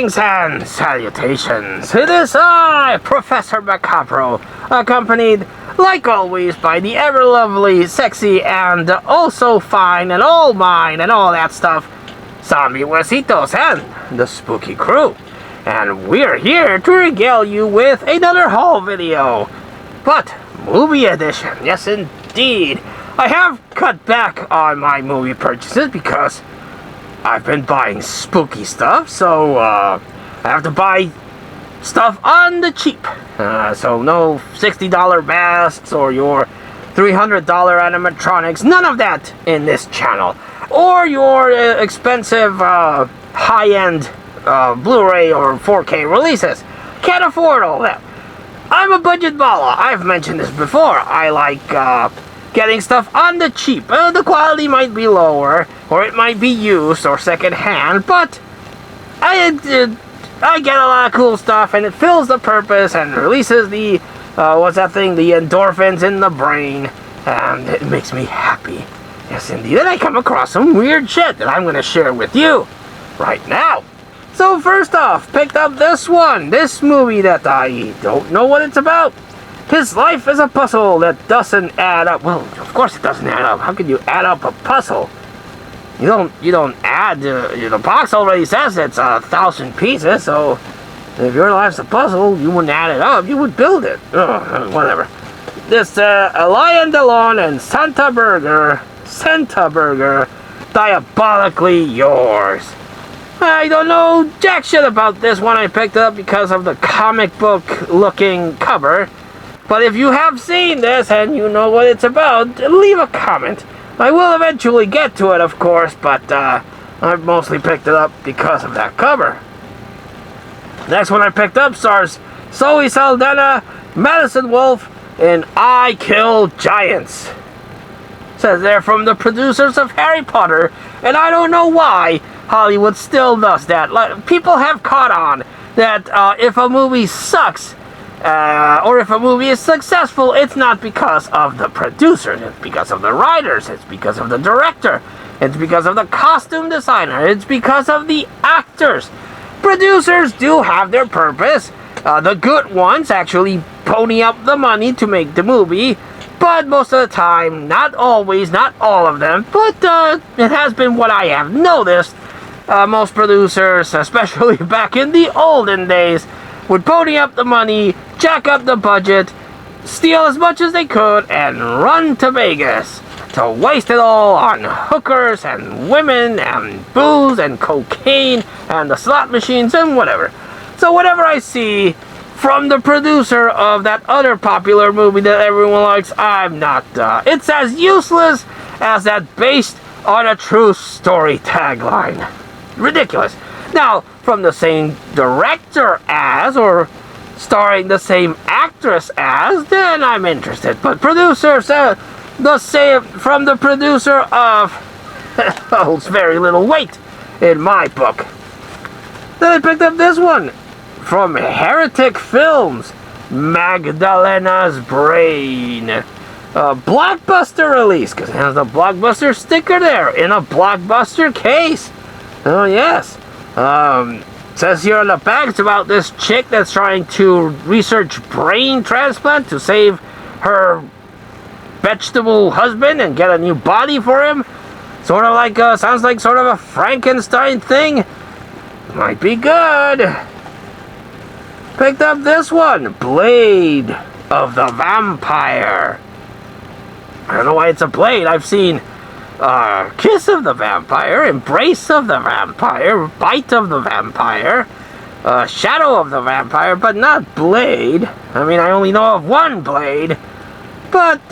Greetings and salutations. It is I, Professor Macabro, accompanied, like always, by the ever-lovely, sexy, and also fine, and all mine, and all that stuff, Zombie Huesitos and the Spooky Crew. And we're here to regale you with another haul video. But, movie edition, yes indeed. I have cut back on my movie purchases because I've been buying spooky stuff, so I have to buy stuff on the cheap. So no $60 masks or your $300 animatronics, none of that in this channel. Or your expensive high-end Blu-ray or 4K releases. Can't afford all that. I'm a budget baller. I've mentioned this before. I like getting stuff on the cheap. The quality might be lower, or it might be used or secondhand, but I get a lot of cool stuff, and it fills the purpose and releases the what's that thing? The endorphins in the brain, and it makes me happy. Yes, indeed. And I come across some weird shit that I'm going to share with you right now. So first off, picked up this movie that I don't know what it's about. His life is a puzzle that doesn't add up. Well, of course it doesn't add up. How could you add up a puzzle? You don't add. The box already says it's 1,000 pieces. So if your life's a puzzle, you wouldn't add it up. You would build it. Whatever. This Lion DeLon and Santa Burger, diabolically yours. I don't know jack shit about this one. I picked up because of the comic book looking cover. But if you have seen this and you know what it's about, leave a comment. I will eventually get to it, of course, but I've mostly picked it up because of that cover. Next one I picked up stars Zoe Saldana, Madison Wolfe, and I Kill Giants. Says they're from the producers of Harry Potter, and I don't know why Hollywood still does that. Like, people have caught on that if a movie sucks, or if a movie is successful, it's not because of the producers, it's because of the writers, it's because of the director, it's because of the costume designer, it's because of the actors. Producers do have their purpose. The good ones actually pony up the money to make the movie, but most of the time, not always, not all of them, but it has been what I have noticed. Most producers, especially back in the olden days, would pony up the money, jack up the budget, steal as much as they could, and run to Vegas to waste it all on hookers and women and booze and cocaine and the slot machines and whatever. So whatever I see from the producer of that other popular movie that everyone likes, I'm not, it's as useless as that based on a true story tagline. Ridiculous. Now, from the same director as, or starring the same actress as, then I'm interested. But producers, from the producer of holds very little weight in my book. Then I picked up this one from Heretic Films, Magdalena's Brain. A blockbuster release, because it has a blockbuster sticker there in a blockbuster case. Oh yes. Says here on the back, it's about this chick that's trying to research brain transplant to save her vegetable husband and get a new body for him. Sort of like, sounds like sort of a Frankenstein thing. Might be good. Picked up this one, Blade of the Vampire. I don't know why it's a blade. I've seen Kiss of the Vampire, Embrace of the Vampire, Bite of the Vampire, Shadow of the Vampire, but not Blade. I mean, I only know of one Blade. But,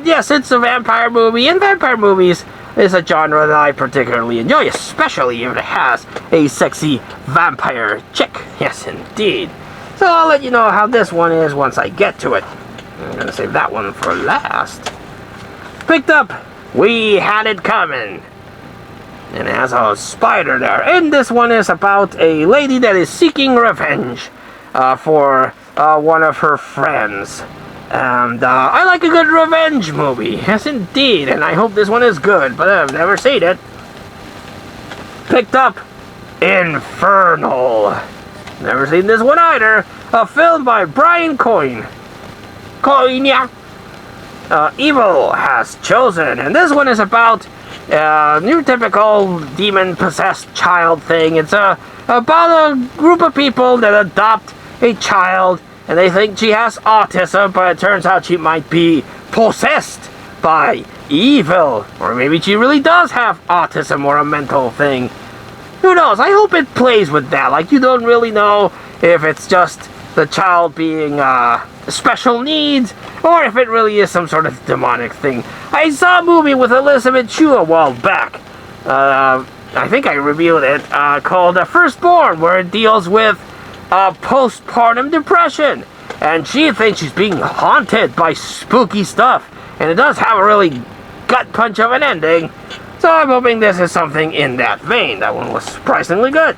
yes, it's a vampire movie, and vampire movies is a genre that I particularly enjoy, especially if it has a sexy vampire chick. Yes, indeed. So I'll let you know how this one is once I get to it. I'm going to save that one for last. Picked up We Had It Coming. And it has a spider there. And this one is about a lady that is seeking revenge for one of her friends. And I like a good revenge movie. Yes, indeed. And I hope this one is good, but I've never seen it. Picked up Infernal. Never seen this one either. A film by Brian Coyne. Evil Has Chosen. And this one is about your typical demon-possessed child thing. It's about a group of people that adopt a child, and they think she has autism, but it turns out she might be possessed by evil. Or maybe she really does have autism or a mental thing. Who knows? I hope it plays with that. Like, you don't really know if it's just the child being special needs, or if it really is some sort of demonic thing. I saw a movie with Elizabeth Shue a while back. I think I reviewed it, called Firstborn, where it deals with postpartum depression. And she thinks she's being haunted by spooky stuff. And it does have a really gut punch of an ending. So I'm hoping this is something in that vein. That one was surprisingly good.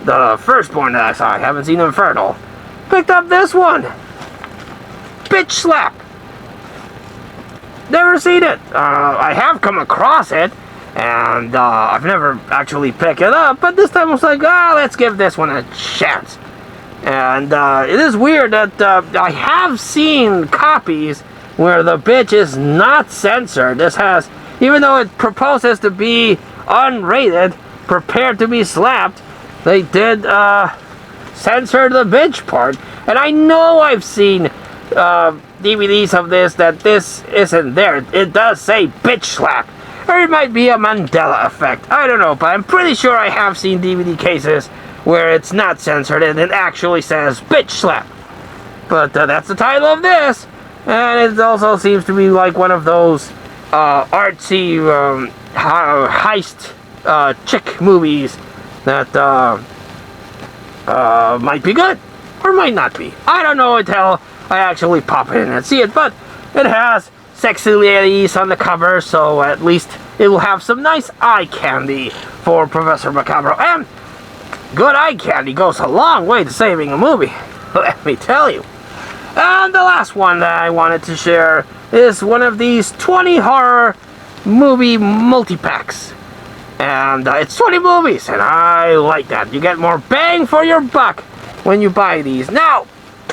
The Firstborn that I saw, I haven't seen Infernal. Picked up this one. Bitch Slap. Never seen it. I have come across it, and I've never actually picked it up, but this time I was like, let's give this one a chance. And it is weird that I have seen copies where the bitch is not censored. This has, even though it proposes to be unrated, prepared to be slapped, they did censor the bitch part. And I know I've seen DVDs of this that this isn't there. It does say bitch slap. Or it might be a Mandela effect. I don't know, but I'm pretty sure I have seen DVD cases where it's not censored and it actually says bitch slap. But that's the title of this. And it also seems to be like one of those artsy heist chick movies that might be good or might not be. I don't know until I actually pop in and see it, but it has sexy ladies on the cover, so at least it will have some nice eye candy for Professor Macabro. And good eye candy goes a long way to saving a movie, let me tell you. And the last one that I wanted to share is one of these 20 horror movie multi-packs. And it's 20 movies, and I like that. You get more bang for your buck when you buy these. Now,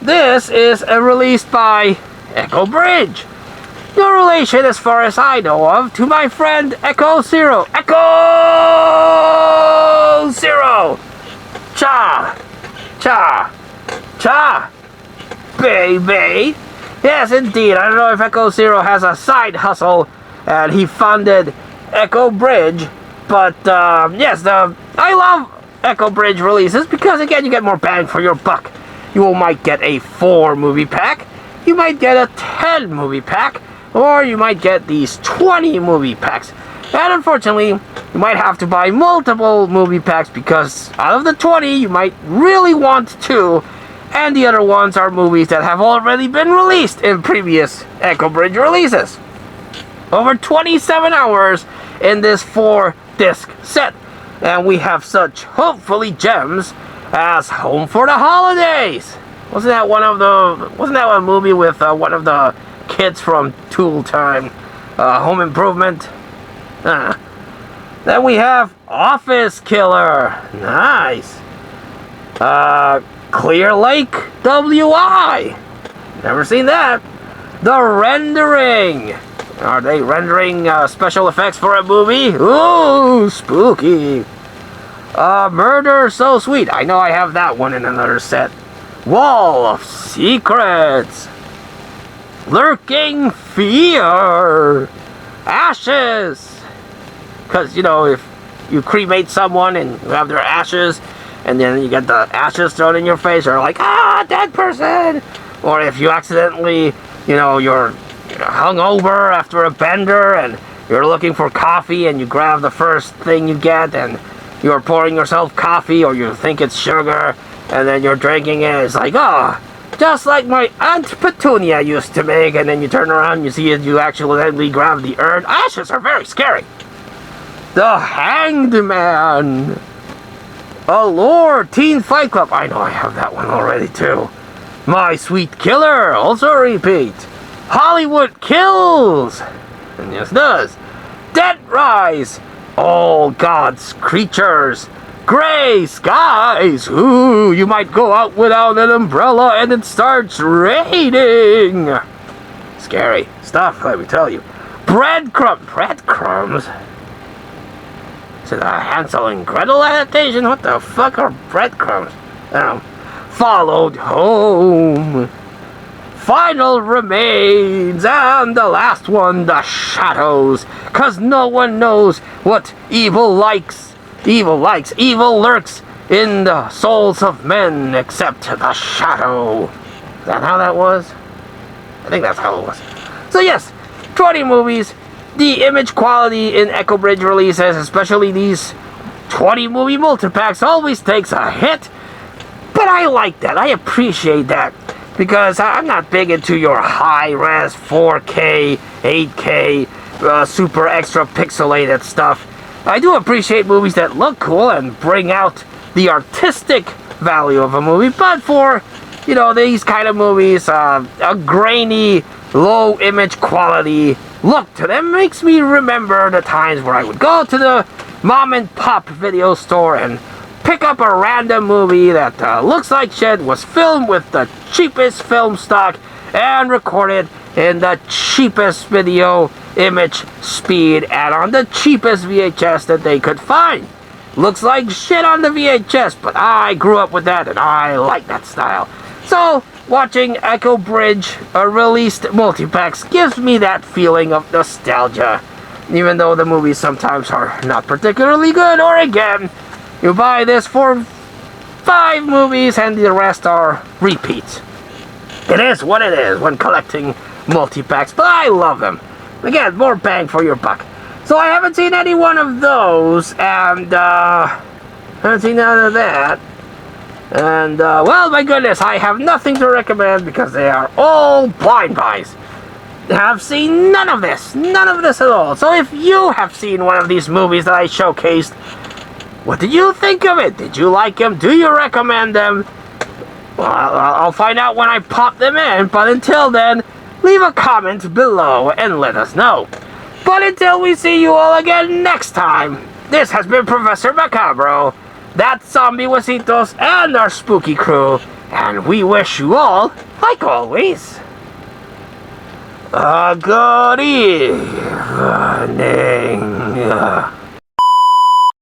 this is released by Echo Bridge. No relation, as far as I know of, to my friend Echo Zero. Echo Zero! Cha! Cha! Cha! Baby! Yes, indeed. I don't know if Echo Zero has a side hustle, and he funded Echo Bridge. But, yes, I love Echo Bridge releases because, again, you get more bang for your buck. You might get a 4-movie pack, you might get a 10-movie pack, or you might get these 20-movie packs. And unfortunately, you might have to buy multiple movie packs because out of the 20, you might really want 2, and the other ones are movies that have already been released in previous Echo Bridge releases. Over 27 hours in this 4-disc set. And we have such, hopefully, gems as Home for the Holidays. Wasn't that a movie with one of the kids from Tool Time? Home Improvement? Then we have Office Killer. Nice. Clear Lake WI. Never seen that. The Rendering. Are they rendering special effects for a movie? Ooh, spooky. Murder So Sweet. I know I have that one in another set. Wall of Secrets. Lurking Fear. Ashes. Because, you know, if you cremate someone and you have their ashes, and then you get the ashes thrown in your face, you're like, dead person. Or if you accidentally, you know, you're hungover after a bender and you're looking for coffee and you grab the first thing you get and you're pouring yourself coffee, or you think it's sugar and then you're drinking it, it's like, just like my Aunt Petunia used to make, and then you turn around and you see it, you accidentally grab the urn. Ashes are very scary. The Hanged Man. Allure Teen Fight Club. I know I have that one already too. My Sweet Killer. Also repeat. Hollywood Kills. And yes, it does. Dead Rise. All God's Creatures. Gray skies. Ooh, you might go out without an umbrella and it starts raining. Scary stuff, let me tell you. Breadcrumbs? Is it a Hansel and Gretel adaptation? What the fuck are breadcrumbs? Followed home. Final remains. And the last one, the shadows. 'Cause no one knows what evil likes. Evil lurks in the souls of men except the shadow. Is that how that was? I think that's how it was. So yes, 20 movies. The image quality in Echo Bridge releases, especially these 20 movie multipacks, always takes a hit. But I like that. I appreciate that. Because I'm not big into your high-res 4K, 8K, super extra pixelated stuff. I do appreciate movies that look cool and bring out the artistic value of a movie. But for, these kind of movies, a grainy, low image quality look to them makes me remember the times where I would go to the mom and pop video store and pick up a random movie that looks like shit, was filmed with the cheapest film stock, and recorded in the cheapest video image speed and on the cheapest VHS that they could find. Looks like shit on the VHS, but I grew up with that and I like that style. So, watching Echo Bridge released multipacks gives me that feeling of nostalgia. Even though the movies sometimes are not particularly good, or again, you buy this for 5 movies and the rest are repeats. It is what it is when collecting multipacks, but I love them. Again, more bang for your buck. So I haven't seen any one of those, and haven't seen none of that. And, well, my goodness, I have nothing to recommend because they are all blind buys. Have seen none of this at all. So if you have seen one of these movies that I showcased, what did you think of it? Did you like them? Do you recommend them? Well, I'll find out when I pop them in, but until then, leave a comment below and let us know. But until we see you all again next time, this has been Professor Macabro, that zombie Wasitos, and our spooky crew, and we wish you all, like always, a good evening.